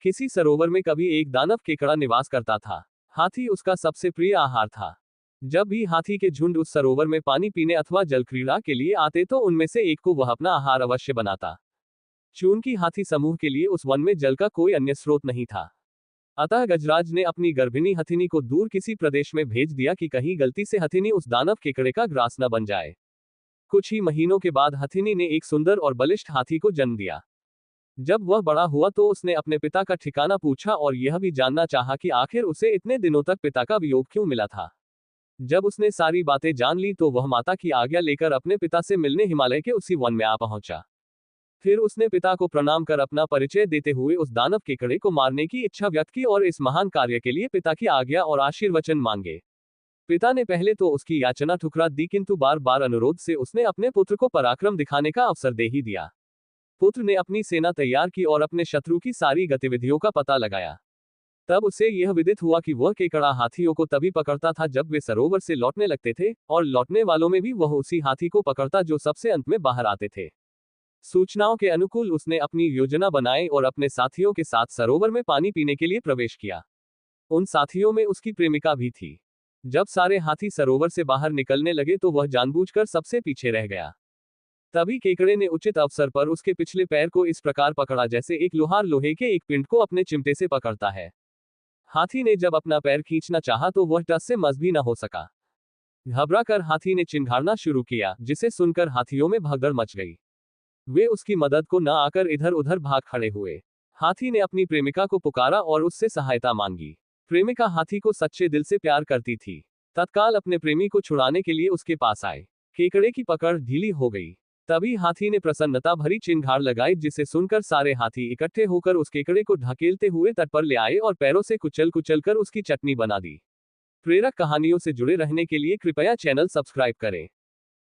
किसी सरोवर में कभी एक दानव केकड़ा निवास करता था। हाथी उसका सबसे प्रिय आहार था। जब भी हाथी के झुंड उस सरोवर में पानी पीने अथवा जल क्रीड़ा के लिए आते तो उनमें से एक को वह अपना आहार अवश्य बनाता। चूंकि हाथी समूह के लिए उस वन में जल का कोई अन्य स्रोत नहीं था, अतः गजराज ने अपनी गर्भिणी हथिनी को दूर किसी प्रदेश में भेज दिया कि कहीं गलती से हथिनी उस दानव केकड़े का ग्रास न बन जाए। कुछ ही महीनों के बाद हथिनी ने एक सुंदर और बलिष्ठ हाथी को जन्म दिया। जब वह बड़ा हुआ तो उसने अपने पिता का ठिकाना पूछा और यह भी जानना चाहा कि आखिर उसे इतने दिनों तक पिता का वियोग क्यों मिला था। जब उसने सारी बातें जान ली तो वह माता की आज्ञा लेकर अपने पिता से मिलने हिमालय के उसी वन में आ पहुंचा। फिर उसने पिता को प्रणाम कर अपना परिचय देते हुए उस दानव केकड़े को मारने की इच्छा व्यक्त की और इस महान कार्य के लिए पिता की आज्ञा और आशीर्वचन मांगे। पिता ने पहले तो उसकी याचना ठुकरा दी, किंतु बार बार अनुरोध से उसने अपने पुत्र को पराक्रम दिखाने का अवसर दे ही दिया। पुत्र ने अपनी सेना तैयार की और अपने शत्रु की सारी गतिविधियों का पता लगाया। तब उसे यह विदित हुआ कि वह केकड़ा हाथियों को तभी पकड़ता था जब वे सरोवर से लौटने लगते थे, और लौटने वालों में भी वह उसी हाथी को पकड़ता जो सबसे अंत में बाहर आते थे। सूचनाओं के अनुकूल उसने अपनी योजना बनाई और अपने साथियों के साथ सरोवर में पानी पीने के लिए प्रवेश किया। उन साथियों में उसकी प्रेमिका भी थी। जब सारे हाथी सरोवर से बाहर निकलने लगे तो वह जानबूझकर सबसे पीछे रह गया। तभी केकड़े ने उचित अवसर पर उसके पिछले पैर को इस प्रकार पकड़ा जैसे एक लोहार लोहे के एक पिंड को अपने चिमटे से पकड़ता है। हाथी ने जब अपना पैर खींचना चाहा तो वह टस से मस भी न हो सका। घबरा कर हाथी ने चिंघाड़ना शुरू किया, जिसे सुनकर हाथियों में भगदड़ मच गई। वे उसकी मदद को न आकर इधर उधर भाग खड़े हुए। हाथी ने अपनी प्रेमिका को पुकारा और उससे सहायता मांगी। प्रेमिका हाथी को सच्चे दिल से प्यार करती थी। तत्काल अपने प्रेमी को छुड़ाने के लिए उसके पास आए। केकड़े की पकड़ ढीली हो गई। तभी हाथी ने प्रसन्नता भरी चिंगार लगाई, जिसे सुनकर सारे हाथी इकट्ठे होकर उस केकड़े को ढकेलते हुए तट पर ले आए और पैरों से कुचल कुचल कर उसकी चटनी बना दी। प्रेरक कहानियों से जुड़े रहने के लिए कृपया चैनल सब्सक्राइब करें।